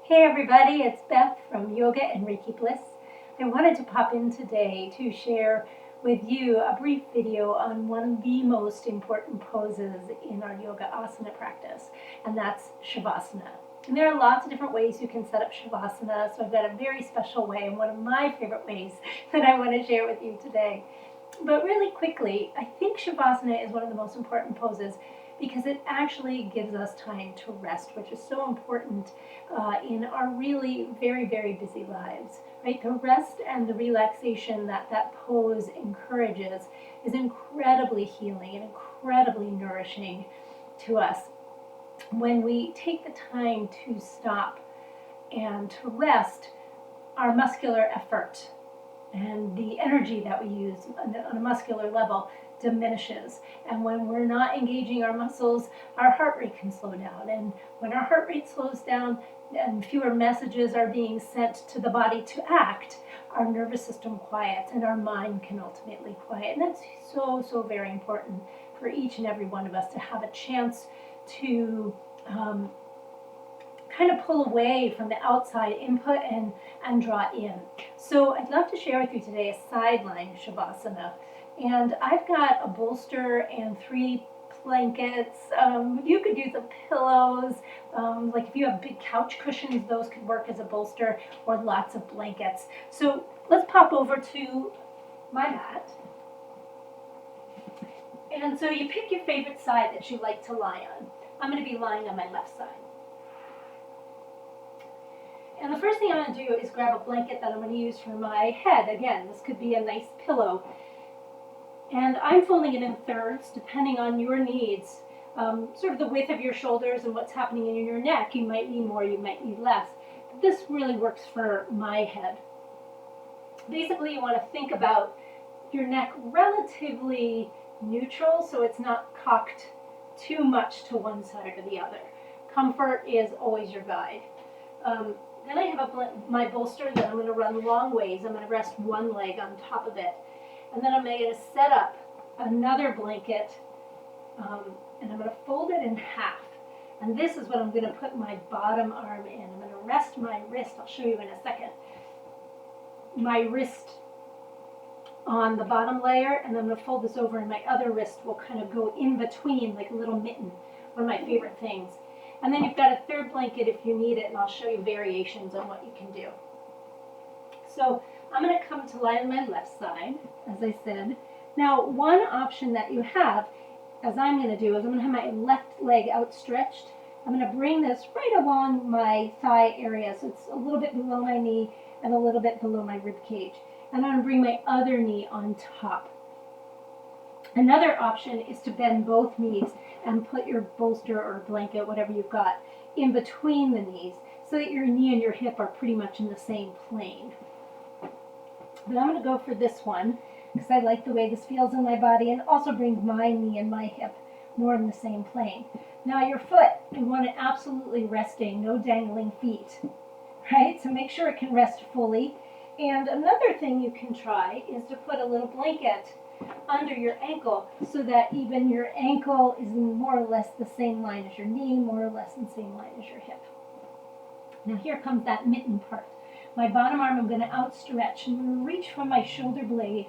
Hey everybody, it's Beth from Yoga and Reiki Bliss. I wanted to pop in today to share with you a brief video on one of the most important poses in our yoga asana practice, and that's Shavasana. And there are lots of different ways you can set up Shavasana, so I've got a very special way and one of my favorite ways that I want to share with you today. But really quickly, I think Shavasana is one of the most important poses because it actually gives us time to rest, which is so important in our really very, very busy lives, right? The rest and the relaxation that that pose encourages is incredibly healing and incredibly nourishing to us. When we take the time to stop and to rest, our muscular effort and the energy that we use on a muscular level diminishes. And when we're not engaging our muscles, our heart rate can slow down. And when our heart rate slows down and fewer messages are being sent to the body to act, our nervous system quiets and our mind can ultimately quiet. And that's so, so very important for each and every one of us to have a chance to kind of pull away from the outside input and draw in. So I'd love to share with you today a side lying Shavasana. And I've got a bolster and 3 blankets. You could use some pillows. Like if you have big couch cushions, those could work as a bolster, or lots of blankets. So let's pop over to my mat. And so you pick your favorite side that you like to lie on. I'm going to be lying on my left side. And the first thing I'm going to do is grab a blanket that I'm going to use for my head. Again, this could be a nice pillow. And I'm folding it in thirds, depending on your needs. Sort of the width of your shoulders and what's happening in your neck. You might need more, you might need less. But this really works for my head. Basically, you want to think about your neck relatively neutral, so it's not cocked too much to one side or the other. Comfort is always your guide. Then I have my bolster that I'm going to run long ways. I'm going to rest one leg on top of it. And then I'm going to set up another blanket, and I'm going to fold it in half. And this is what I'm going to put my bottom arm in. I'm going to rest my wrist. I'll show you in a second. My wrist on the bottom layer, and then I'm going to fold this over, and my other wrist will kind of go in between like a little mitten. One of my favorite things. And then you've got a third blanket if you need it, and I'll show you variations on what you can do. So I'm going to come to lie on my left side, as I said. Now, one option that you have, as I'm going to do, is I'm going to have my left leg outstretched. I'm going to bring this right along my thigh area, so it's a little bit below my knee and a little bit below my rib cage. And I'm going to bring my other knee on top. Another option is to bend both knees and put your bolster or blanket, whatever you've got, in between the knees so that your knee and your hip are pretty much in the same plane. But I'm going to go for this one because I like the way this feels in my body and also brings my knee and my hip more in the same plane. Now your foot, you want it absolutely resting, no dangling feet, right? So make sure it can rest fully. And another thing you can try is to put a little blanket under your ankle so that even your ankle is in more or less the same line as your knee, more or less in the same line as your hip. Now here comes that mitten part. My bottom arm I'm going to outstretch and I'm going to reach from my shoulder blade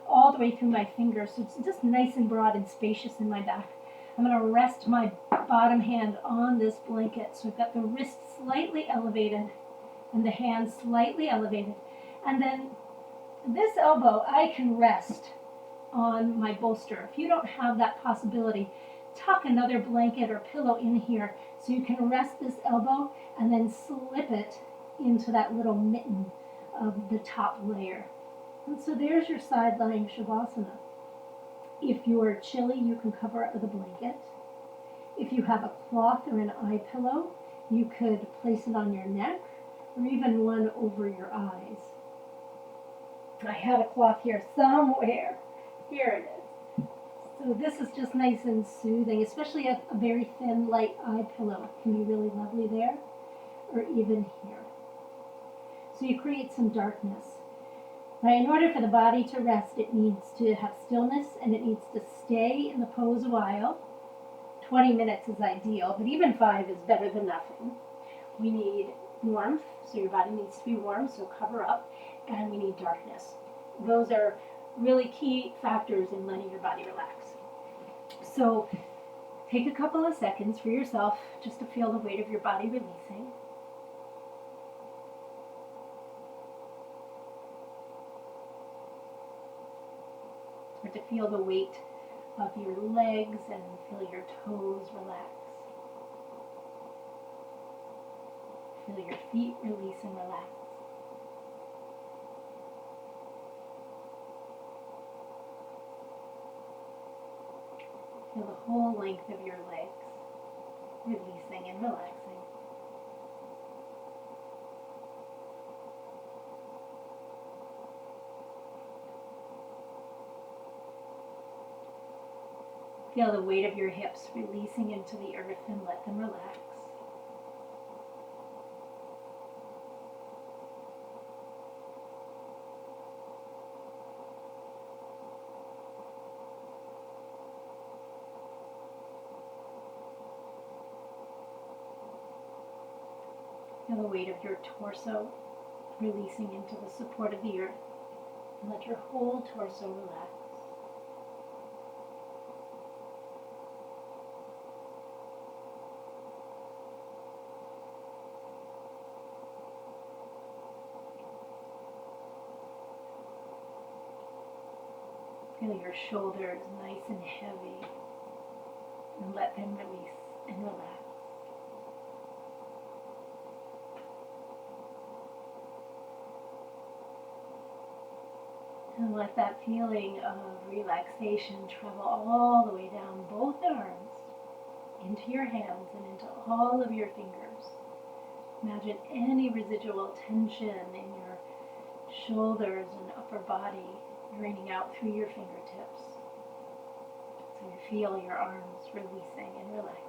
all the way through my fingers so it's just nice and broad and spacious in my back. I'm going to rest my bottom hand on this blanket so I've got the wrist slightly elevated and the hand slightly elevated. And then this elbow I can rest on my bolster. If you don't have that possibility, tuck another blanket or pillow in here so you can rest this elbow and then slip it into that little mitten of the top layer. And so there's your side lying Shavasana. If you're chilly, you can cover it with a blanket. If you have a cloth or an eye pillow, you could place it on your neck or even one over your eyes. I had a cloth here somewhere. Here it is. So this is just nice and soothing, especially a very thin, light eye pillow. It can be really lovely there, or even here. So you create some darkness. Now, in order for the body to rest, it needs to have stillness and it needs to stay in the pose a while. 20 minutes is ideal, but even 5 is better than nothing. We need warmth, so your body needs to be warm, so cover up, and we need darkness. Those are really key factors in letting your body relax. So take a couple of seconds for yourself just to feel the weight of your body releasing. Start to feel the weight of your legs and feel your toes relax. Feel your feet release and relax. Feel the whole length of your legs releasing and relaxing. Feel the weight of your hips releasing into the earth and let them relax. Feel the weight of your torso releasing into the support of the earth. And let your whole torso relax. Feel your shoulders nice and heavy, and let them release and relax. And let that feeling of relaxation travel all the way down both arms, into your hands and into all of your fingers. Imagine any residual tension in your shoulders and upper body draining out through your fingertips. So you feel your arms releasing and relaxing.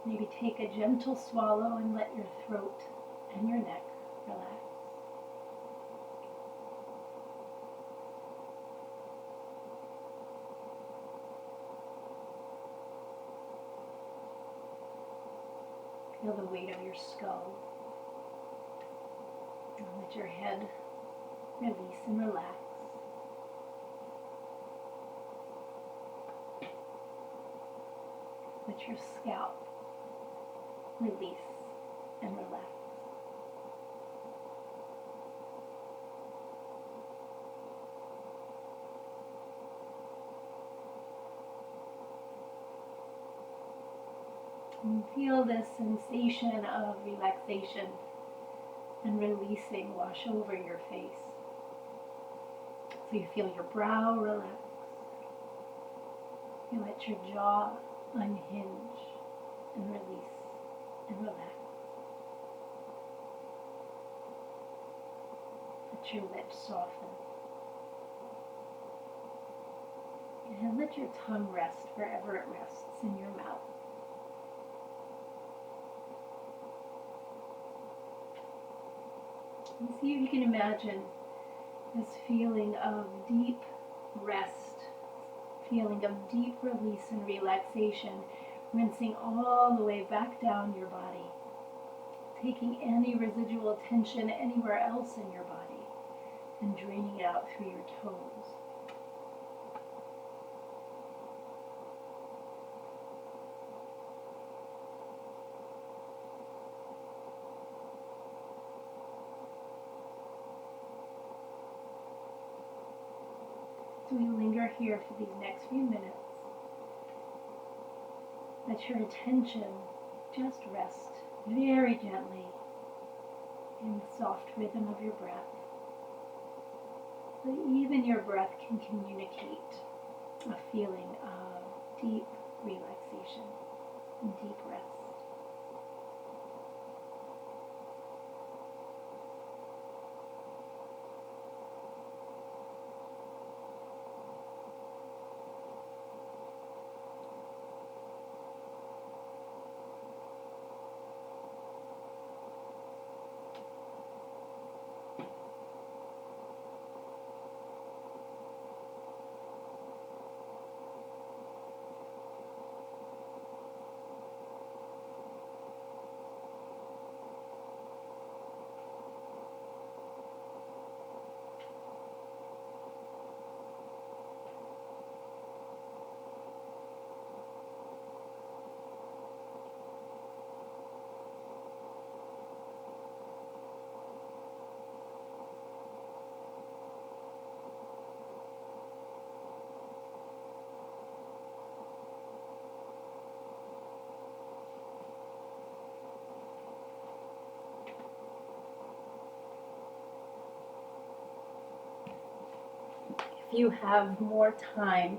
Maybe take a gentle swallow and let your throat and your neck relax. Feel the weight of your skull. And let your head release and relax. Let your scalp release and relax. And feel this sensation of relaxation and releasing wash over your face. So you feel your brow relax. You let your jaw unhinge and release and relax. Let your lips soften. And let your tongue rest wherever it rests in your mouth. And see if you can imagine this feeling of deep rest, feeling of deep release and relaxation, rinsing all the way back down your body, taking any residual tension anywhere else in your body and draining it out through your toes. So we linger here for these next few minutes. Let your attention just rest very gently in the soft rhythm of your breath. So even your breath can communicate a feeling of deep relaxation and deep rest. If you have more time,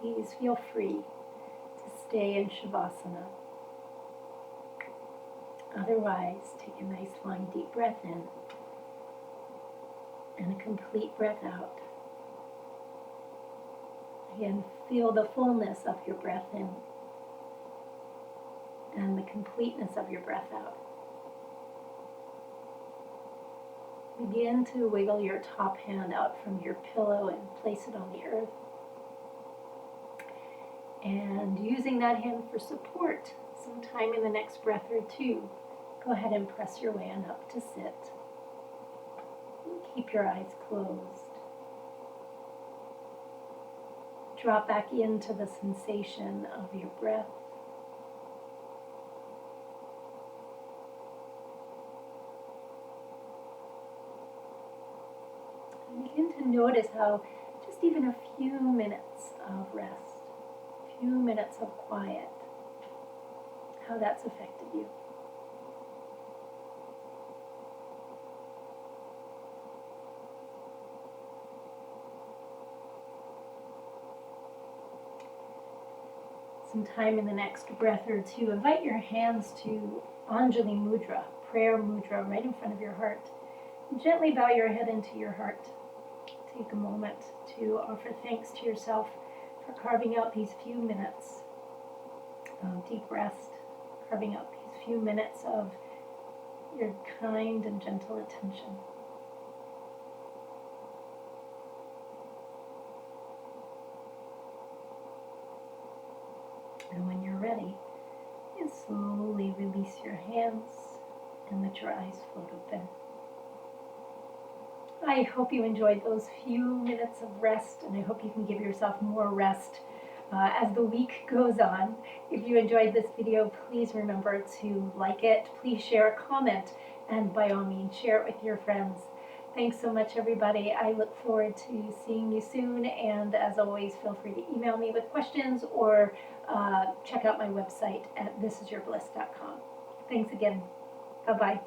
please feel free to stay in Shavasana. Otherwise, take a nice long deep breath in and a complete breath out. Again, feel the fullness of your breath in and the completeness of your breath out. Begin to wiggle your top hand out from your pillow and place it on the earth. And using that hand for support, sometime in the next breath or two, go ahead and press your way on up to sit. Keep your eyes closed. Drop back into the sensation of your breath. And begin to notice how just even a few minutes of rest, a few minutes of quiet, how that's affected you. Sometime in the next breath or two, invite your hands to Anjali Mudra, prayer mudra, right in front of your heart. And gently bow your head into your heart. Take a moment to offer thanks to yourself for carving out these few minutes of deep rest, carving out these few minutes of your kind and gentle attention. And when you're ready, you slowly release your hands and let your eyes float open. I hope you enjoyed those few minutes of rest, and I hope you can give yourself more rest as the week goes on. If you enjoyed this video, please remember to like it, please share a comment, and by all means, share it with your friends. Thanks so much, everybody. I look forward to seeing you soon, and as always, feel free to email me with questions or check out my website at thisisyourbliss.com. Thanks again. Bye-bye.